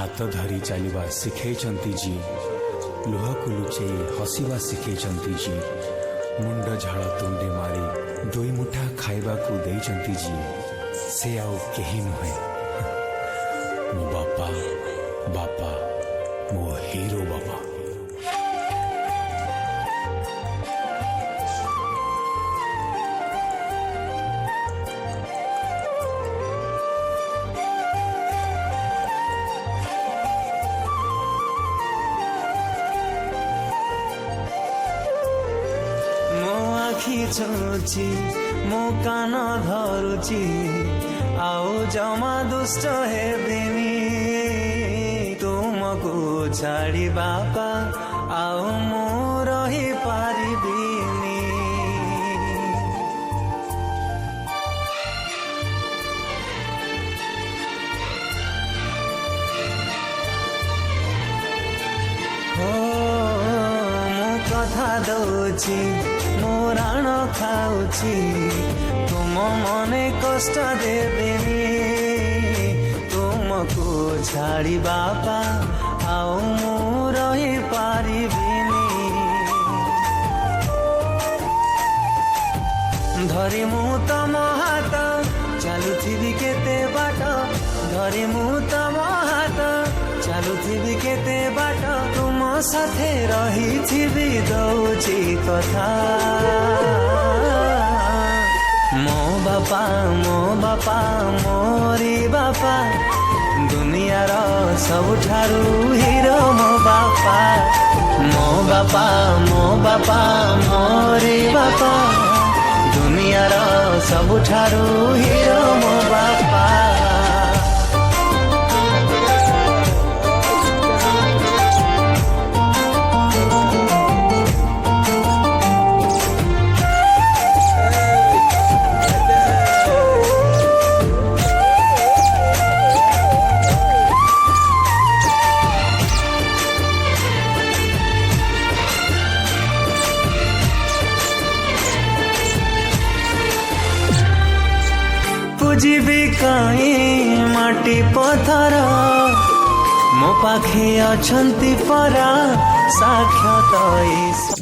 हाथ धरी चलवा शिखैछन्ति जी, लुह को लुचे हसवा शिखैछन्ति जी, मुंड झाड़ तुंडे मारी दुई मुठा खाइबा को देइछन्ति जी, से आउ केही नुहे मो बापा बापा मो हीरो बापा। छुची मो कान धरुची आओ जमा दुष्ट हेबिनी तुमको छाड़ी बापा आओ मो रही पारिबिनी। हो मो कथा दौची राण खाऊची तुम मने कष्ट देवेनी तुमको छाड़ी बापा आओ मु रही पारिबिनी। धरी मु तम हाथ चालुथिबी केते बाट, धरी मु तम हाथ चालुथिबी केते बाट, तुम साथे रहिथिबी दौची कथा। मो बापा मोरी बापा दुनियार सबुठारु हीरो मो बापा। मो बापा मोरी बापा दुनियार सबुठारु हीरो मो बापा। जीवी कहीं माटी पथर मो पाखे अछंती परा साक्षात ईश्वर।